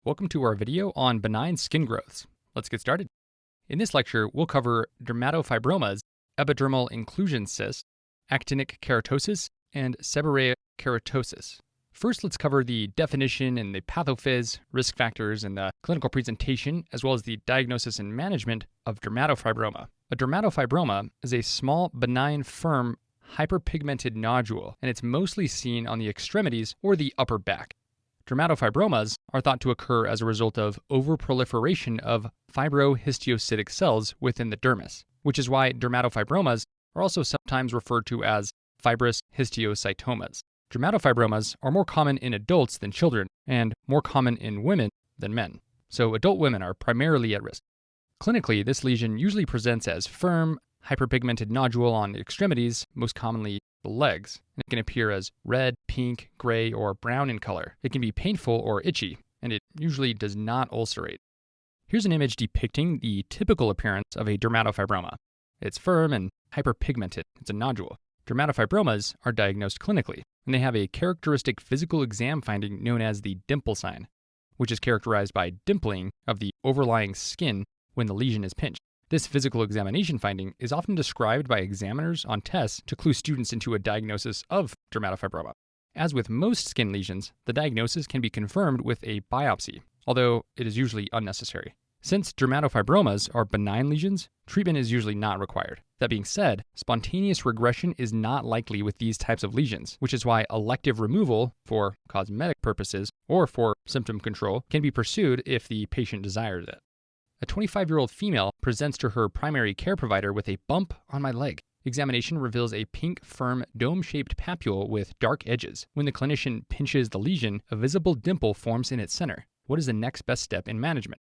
Welcome to our video on benign skin growths. Let's get started. In this lecture, we'll cover dermatofibromas, epidermal inclusion cyst, actinic keratosis, and seborrheic keratosis. First, let's cover the definition and the pathophys, risk factors, and the clinical presentation, as well as the diagnosis and management of dermatofibroma. A dermatofibroma is a small, benign, firm, hyperpigmented nodule, and it's mostly seen on the extremities or the upper back. Dermatofibromas are thought to occur as a result of overproliferation of fibrohistiocytic cells within the dermis, which is why dermatofibromas are also sometimes referred to as fibrous histiocytomas. Dermatofibromas are more common in adults than children, and more common in women than men, so adult women are primarily at risk. Clinically, this lesion usually presents as firm, hyperpigmented nodule on the extremities, most commonly the legs, and it can appear as red, pink, gray, or brown in color. It can be painful or itchy, and it usually does not ulcerate. Here's an image depicting the typical appearance of a dermatofibroma. It's firm and hyperpigmented. It's a nodule. Dermatofibromas are diagnosed clinically, and they have a characteristic physical exam finding known as the dimple sign, which is characterized by dimpling of the overlying skin when the lesion is pinched. This physical examination finding is often described by examiners on tests to clue students into a diagnosis of dermatofibroma. As with most skin lesions, the diagnosis can be confirmed with a biopsy, although it is usually unnecessary. Since dermatofibromas are benign lesions, treatment is usually not required. That being said, spontaneous regression is not likely with these types of lesions, which is why elective removal for cosmetic purposes or for symptom control can be pursued if the patient desires it. A 25-year-old female presents to her primary care provider with a bump on my leg. Examination reveals a pink, firm, dome-shaped papule with dark edges. When the clinician pinches the lesion, a visible dimple forms in its center. What is the next best step in management?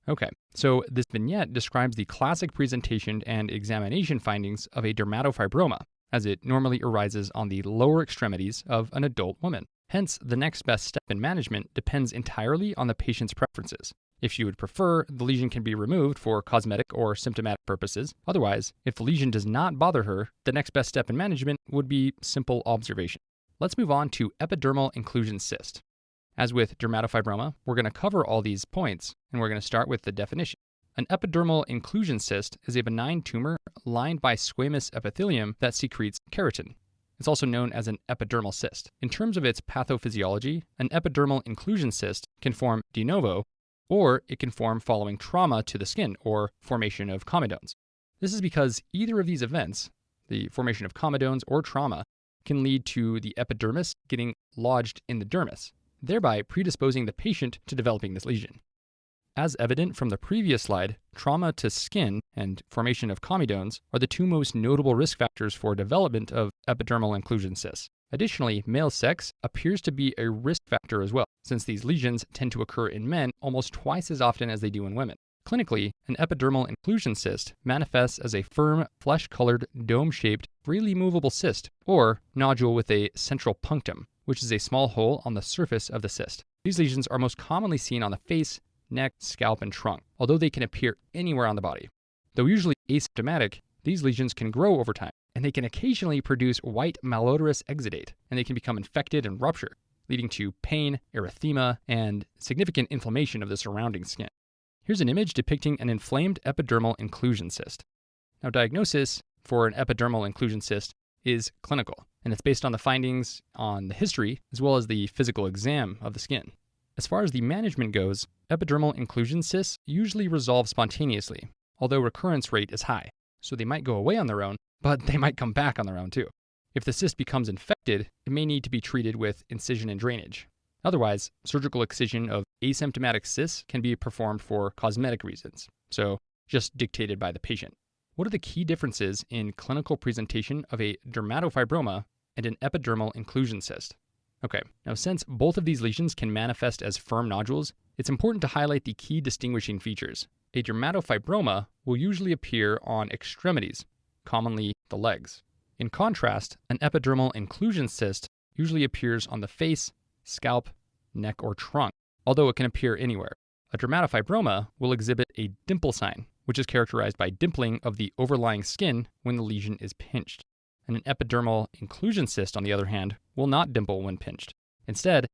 Okay, so this vignette describes the classic presentation and examination findings of a dermatofibroma, as it normally arises on the lower extremities of an adult woman. Hence, the next best step in management depends entirely on the patient's preferences. If you would prefer, the lesion can be removed for cosmetic or symptomatic purposes. Otherwise, if the lesion does not bother her, the next best step in management would be simple observation. Let's move on to epidermal inclusion cyst. As with dermatofibroma, we're going to cover all these points, and we're going to start with the definition. An epidermal inclusion cyst is a benign tumor lined by squamous epithelium that secretes keratin. It's also known as an epidermal cyst. In terms of its pathophysiology, an epidermal inclusion cyst can form de novo, or it can form following trauma to the skin or formation of comedones. This is because either of these events, the formation of comedones or trauma, can lead to the epidermis getting lodged in the dermis, thereby predisposing the patient to developing this lesion. As evident from the previous slide, trauma to skin and formation of comedones are the two most notable risk factors for development of epidermal inclusion cysts. Additionally, male sex appears to be a risk factor as well, since these lesions tend to occur in men almost twice as often as they do in women. Clinically, an epidermal inclusion cyst manifests as a firm, flesh-colored, dome-shaped, freely movable cyst, or nodule with a central punctum, which is a small hole on the surface of the cyst. These lesions are most commonly seen on the face, neck, scalp, and trunk, although they can appear anywhere on the body. Though usually asymptomatic, these lesions can grow over time, and they can occasionally produce white malodorous exudate, and they can become infected and rupture, leading to pain, erythema, and significant inflammation of the surrounding skin. Here's an image depicting an inflamed epidermal inclusion cyst. Now, diagnosis for an epidermal inclusion cyst is clinical, and it's based on the findings on the history as well as the physical exam of the skin. As far as the management goes, epidermal inclusion cysts usually resolve spontaneously, although recurrence rate is high, so they might go away on their own, but they might come back on their own too. If the cyst becomes infected, it may need to be treated with incision and drainage. Otherwise, surgical excision of asymptomatic cysts can be performed for cosmetic reasons, so just dictated by the patient. What are the key differences in clinical presentation of a dermatofibroma and an epidermal inclusion cyst? Okay, now since both of these lesions can manifest as firm nodules, it's important to highlight the key distinguishing features. A dermatofibroma will usually appear on extremities, commonly the legs. In contrast, an epidermal inclusion cyst usually appears on the face, scalp, neck, or trunk, although it can appear anywhere. A dermatofibroma will exhibit a dimple sign, which is characterized by dimpling of the overlying skin when the lesion is pinched. And an epidermal inclusion cyst, on the other hand, will not dimple when pinched. Instead,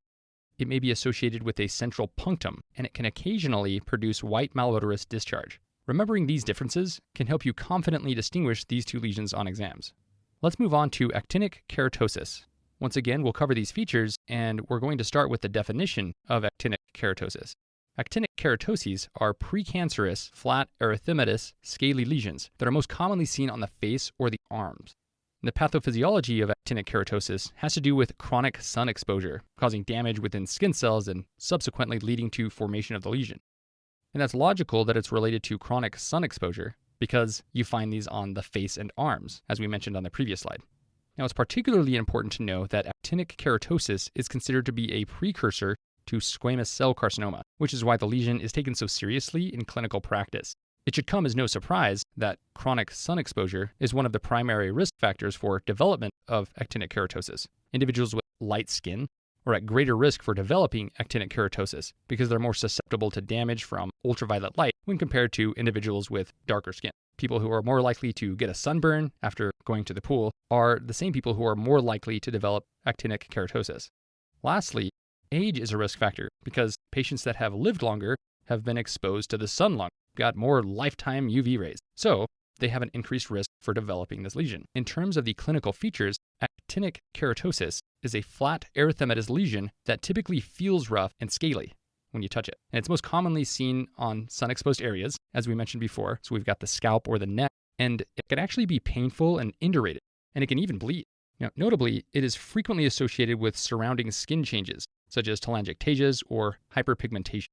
it may be associated with a central punctum, and it can occasionally produce white malodorous discharge. Remembering these differences can help you confidently distinguish these two lesions on exams. Let's move on to actinic keratosis. Once again, we'll cover these features, and we're going to start with the definition of actinic keratosis. Actinic keratoses are precancerous, flat, erythematous, scaly lesions that are most commonly seen on the face or the arms. The pathophysiology of actinic keratosis has to do with chronic sun exposure, causing damage within skin cells and subsequently leading to formation of the lesion. And that's logical that it's related to chronic sun exposure because you find these on the face and arms, as we mentioned on the previous slide. Now, it's particularly important to know that actinic keratosis is considered to be a precursor to squamous cell carcinoma, which is why the lesion is taken so seriously in clinical practice. It should come as no surprise that chronic sun exposure is one of the primary risk factors for development of actinic keratosis. Individuals with light skin are at greater risk for developing actinic keratosis because they're more susceptible to damage from ultraviolet light when compared to individuals with darker skin. People who are more likely to get a sunburn after going to the pool are the same people who are more likely to develop actinic keratosis. Lastly, age is a risk factor because patients that have lived longer have been exposed to the sun longer, got more lifetime UV rays, so they have an increased risk for developing this lesion. In terms of the clinical features, actinic keratosis is a flat erythematous lesion that typically feels rough and scaly when you touch it. And it's most commonly seen on sun-exposed areas, as we mentioned before. So we've got the scalp or the neck, and it can actually be painful and indurated, and it can even bleed. Now, notably, it is frequently associated with surrounding skin changes, such as telangiectasias or hyperpigmentation.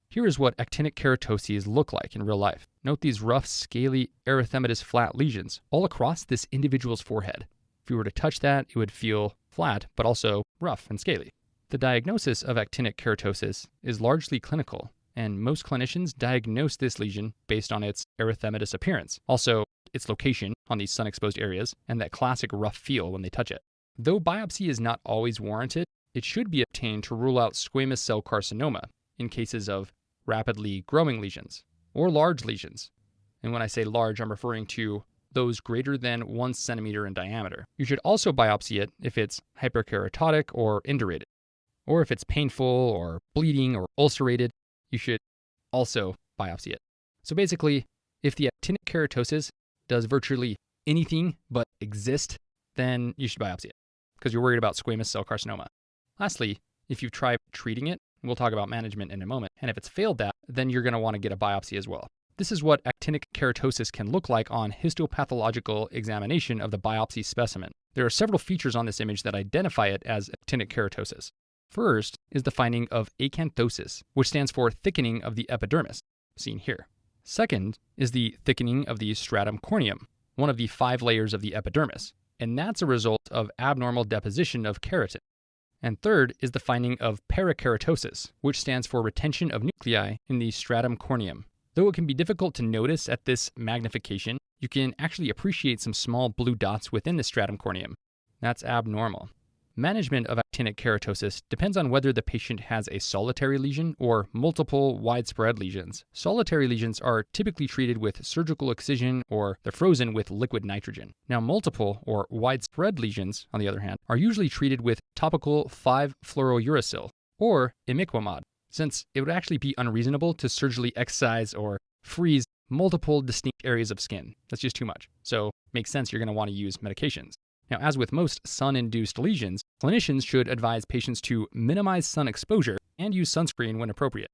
Here is what actinic keratoses look like in real life. Note these rough, scaly, erythematous flat lesions all across this individual's forehead. If you were to touch that, it would feel flat, but also rough and scaly. The diagnosis of actinic keratosis is largely clinical, and most clinicians diagnose this lesion based on its erythematous appearance, also its location on these sun-exposed areas, and that classic rough feel when they touch it. Though biopsy is not always warranted, it should be obtained to rule out squamous cell carcinoma in cases of rapidly growing lesions or large lesions. And when I say large, I'm referring to those greater than 1 centimeter in diameter. You should also biopsy it if it's hyperkeratotic or indurated. Or if it's painful or bleeding or ulcerated, you should also biopsy it. So basically, if the actinic keratosis does virtually anything but exist, then you should biopsy it because you're worried about squamous cell carcinoma. Lastly, if you've tried treating it, we'll talk about management in a moment, and if it's failed that, then you're going to want to get a biopsy as well. This is what actinic keratosis can look like on histopathological examination of the biopsy specimen. There are several features on this image that identify it as actinic keratosis. First is the finding of acanthosis, which stands for thickening of the epidermis, seen here. Second is the thickening of the stratum corneum, one of the 5 layers of the epidermis, and that's a result of abnormal deposition of keratin. And third is the finding of parakeratosis, which stands for retention of nuclei in the stratum corneum. Though it can be difficult to notice at this magnification, you can actually appreciate some small blue dots within the stratum corneum. That's abnormal. Management of actinic keratosis depends on whether the patient has a solitary lesion or multiple widespread lesions. Solitary lesions are typically treated with surgical excision or they're frozen with liquid nitrogen. Now, multiple or widespread lesions, on the other hand, are usually treated with topical 5-fluorouracil or imiquimod, since it would actually be unreasonable to surgically excise or freeze multiple distinct areas of skin. That's just too much. So it makes sense you're going to want to use medications. Now, as with most sun-induced lesions, clinicians should advise patients to minimize sun exposure and use sunscreen when appropriate,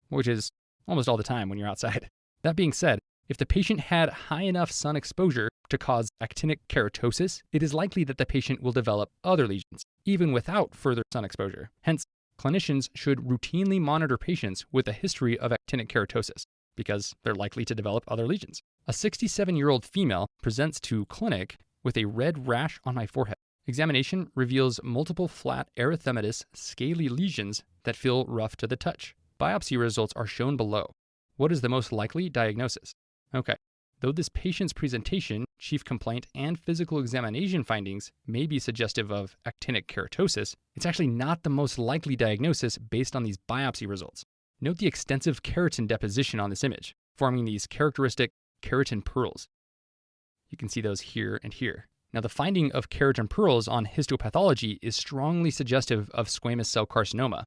which is almost all the time when you're outside. That being said, if the patient had high enough sun exposure to cause actinic keratosis, it is likely that the patient will develop other lesions, even without further sun exposure. Hence, clinicians should routinely monitor patients with a history of actinic keratosis because they're likely to develop other lesions. A 67-year-old female presents to clinic with a red rash on my forehead. Examination reveals multiple flat erythematous, scaly lesions that feel rough to the touch. Biopsy results are shown below. What is the most likely diagnosis? Okay, though this patient's presentation, chief complaint, and physical examination findings may be suggestive of actinic keratosis, it's actually not the most likely diagnosis based on these biopsy results. Note the extensive keratin deposition on this image, forming these characteristic keratin pearls. You can see those here and here. Now, the finding of keratin pearls on histopathology is strongly suggestive of squamous cell carcinoma,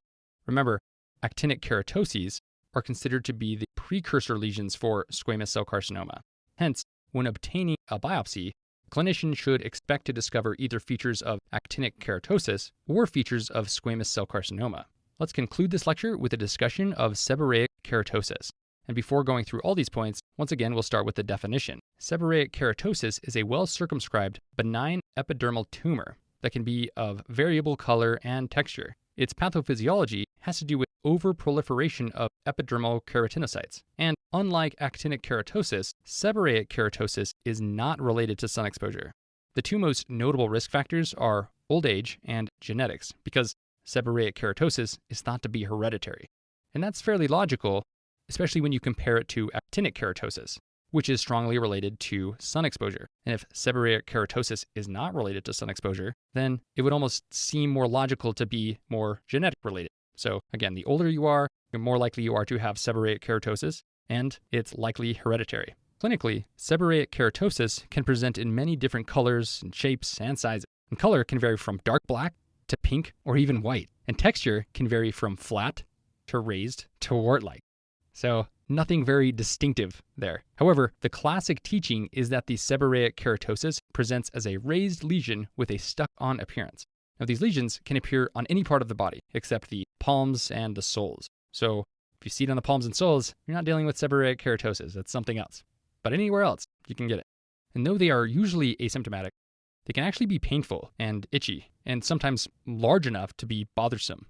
Remember, actinic keratoses are considered to be the precursor lesions for squamous cell carcinoma. Hence, when obtaining a biopsy, a clinician should expect to discover either features of actinic keratosis or features of squamous cell carcinoma. Let's conclude this lecture with a discussion of seborrheic keratosis. And before going through all these points, once again, we'll start with the definition. Seborrheic keratosis is a well-circumscribed, benign epidermal tumor that can be of variable color and texture. Its pathophysiology has to do with overproliferation of epidermal keratinocytes. And unlike actinic keratosis, seborrheic keratosis is not related to sun exposure. The two most notable risk factors are old age and genetics, because seborrheic keratosis is thought to be hereditary. And that's fairly logical, especially when you compare it to actinic keratosis, which is strongly related to sun exposure. And if seborrheic keratosis is not related to sun exposure, then it would almost seem more logical to be more genetic related. So again, the older you are, the more likely you are to have seborrheic keratosis, and it's likely hereditary. Clinically, seborrheic keratosis can present in many different colors and shapes and sizes. And color can vary from dark black to pink or even white. And texture can vary from flat to raised to wart-like. So nothing very distinctive there. However, the classic teaching is that the seborrheic keratosis presents as a raised lesion with a stuck-on appearance. Now, these lesions can appear on any part of the body except the palms and the soles. So if you see it on the palms and soles, you're not dealing with seborrheic keratosis. That's something else. But anywhere else, you can get it. And though they are usually asymptomatic, they can actually be painful and itchy, and sometimes large enough to be bothersome.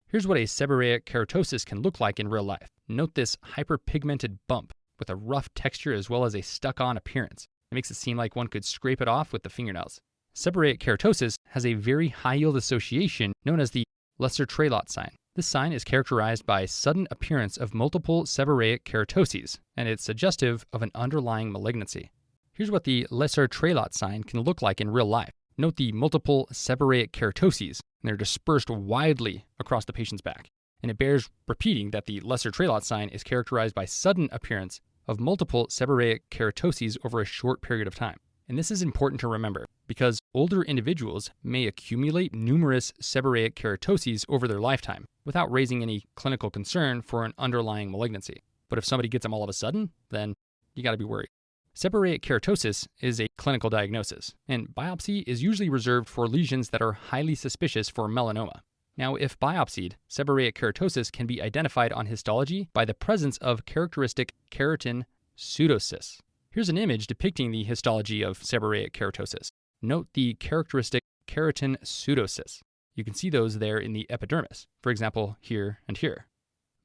Here's what a seborrheic keratosis can look like in real life. Note this hyperpigmented bump with a rough texture as well as a stuck-on appearance. It makes it seem like one could scrape it off with the fingernails. Seborrheic keratosis has a very high-yield association known as the lesser Trelot sign. This sign is characterized by sudden appearance of multiple seborrheic keratoses, and it's suggestive of an underlying malignancy. Here's what the lesser Trelot sign can look like in real life. Note the multiple seborrheic keratoses, and they're dispersed widely across the patient's back. And it bears repeating that the lesser Trelot sign is characterized by sudden appearance of multiple seborrheic keratoses over a short period of time. And this is important to remember because older individuals may accumulate numerous seborrheic keratoses over their lifetime without raising any clinical concern for an underlying malignancy. But if somebody gets them all of a sudden, then you got to be worried. Seborrheic keratosis is a clinical diagnosis, and biopsy is usually reserved for lesions that are highly suspicious for melanoma. Now, if biopsied, seborrheic keratosis can be identified on histology by the presence of characteristic keratin pseudocysts. Here's an image depicting the histology of seborrheic keratosis. Note the characteristic keratin pseudocysts. You can see those there in the epidermis, for example, here and here.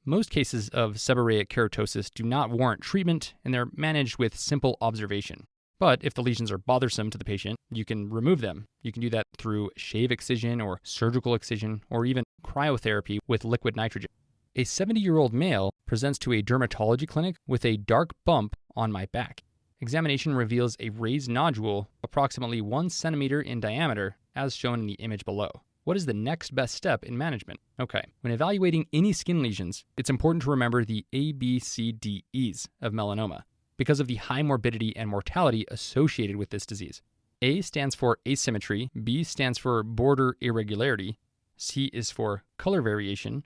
Most cases of seborrheic keratosis do not warrant treatment, and they're managed with simple observation. But if the lesions are bothersome to the patient, you can remove them. You can do that through shave excision or surgical excision, or even cryotherapy with liquid nitrogen. A 70-year-old male presents to a dermatology clinic with a dark bump on my back. Examination reveals a raised nodule approximately 1 centimeter in diameter, as shown in the image below. What is the next best step in management? Okay, when evaluating any skin lesions, it's important to remember the A, B, C, D, E's of melanoma because of the high morbidity and mortality associated with this disease. A stands for asymmetry, B stands for border irregularity, C is for color variation,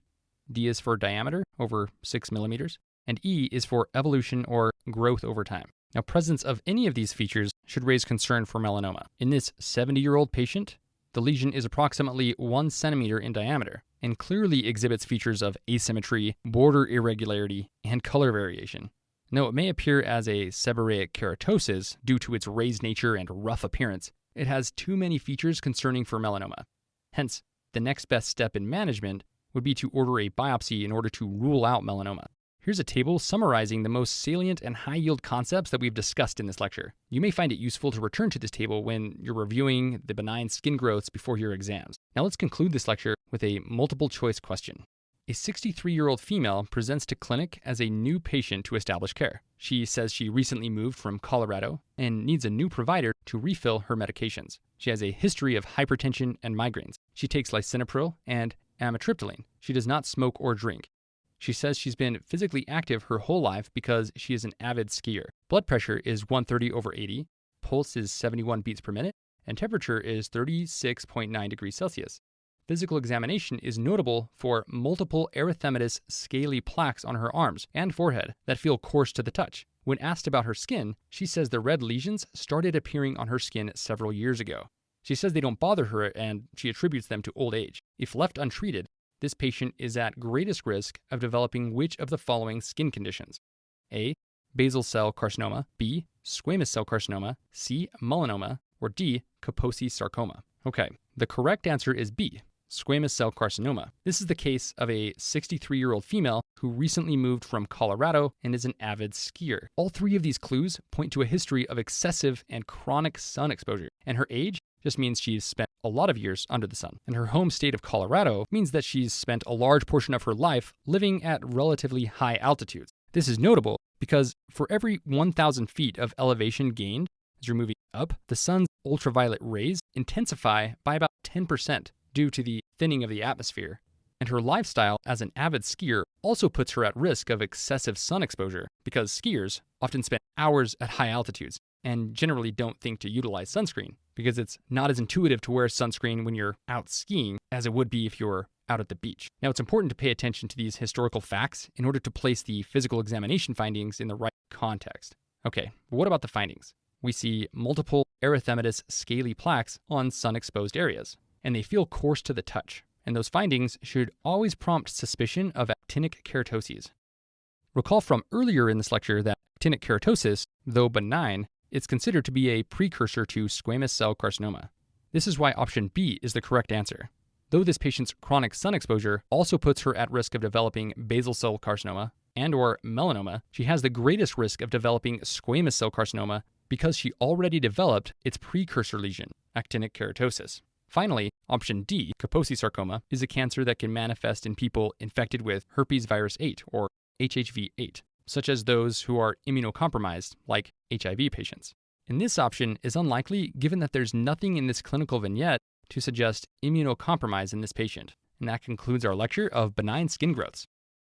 D is for diameter over 6 millimeters, and E is for evolution or growth over time. Now, presence of any of these features should raise concern for melanoma. In this 70-year-old patient, the lesion is approximately 1 centimeter in diameter and clearly exhibits features of asymmetry, border irregularity, and color variation. Though it may appear as a seborrheic keratosis due to its raised nature and rough appearance, it has too many features concerning for melanoma. Hence, the next best step in management would be to order a biopsy in order to rule out melanoma. Here's a table summarizing the most salient and high-yield concepts that we've discussed in this lecture. You may find it useful to return to this table when you're reviewing the benign skin growths before your exams. Now let's conclude this lecture with a multiple-choice question. A 63-year-old female presents to clinic as a new patient to establish care. She says she recently moved from Colorado and needs a new provider to refill her medications. She has a history of hypertension and migraines. She takes lisinopril and amitriptyline. She does not smoke or drink. She says she's been physically active her whole life because she is an avid skier. Blood pressure is 130/80, pulse is 71 beats per minute, and temperature is 36.9 degrees Celsius. physical examination is notable for multiple erythematous scaly plaques on her arms and forehead that feel coarse to the touch. When asked about her skin, she says the red lesions started appearing on her skin several years ago. She says they don't bother her and she attributes them to old age. If left untreated, this patient is at greatest risk of developing which of the following skin conditions? A. Basal cell carcinoma, B. Squamous cell carcinoma, C. Melanoma, or D. Kaposi sarcoma. Okay, the correct answer is B. Squamous cell carcinoma. This is the case of a 63-year-old female who recently moved from Colorado and is an avid skier. All three of these clues point to a history of excessive and chronic sun exposure, and her age just means she's spent a lot of years under the sun. And her home state of Colorado means that she's spent a large portion of her life living at relatively high altitudes. This is notable because for every 1,000 feet of elevation gained as you're moving up, the sun's ultraviolet rays intensify by about 10% due to the thinning of the atmosphere. And her lifestyle as an avid skier also puts her at risk of excessive sun exposure because skiers often spend hours at high altitudes and generally don't think to utilize sunscreen because it's not as intuitive to wear sunscreen when you're out skiing as it would be if you're out at the beach. Now, it's important to pay attention to these historical facts in order to place the physical examination findings in the right context. Okay, but what about the findings? We see multiple erythematous scaly plaques on sun-exposed areas, and they feel coarse to the touch. And those findings should always prompt suspicion of actinic keratoses. Recall from earlier in this lecture that actinic keratosis, though benign, is considered to be a precursor to squamous cell carcinoma. This is why option B is the correct answer. Though this patient's chronic sun exposure also puts her at risk of developing basal cell carcinoma and/or melanoma, she has the greatest risk of developing squamous cell carcinoma because she already developed its precursor lesion, actinic keratosis. Finally, option D, Kaposi sarcoma, is a cancer that can manifest in people infected with herpes virus 8 or HHV8, such as those who are immunocompromised, like HIV patients. And this option is unlikely given that there's nothing in this clinical vignette to suggest immunocompromise in this patient. And that concludes our lecture of benign skin growths.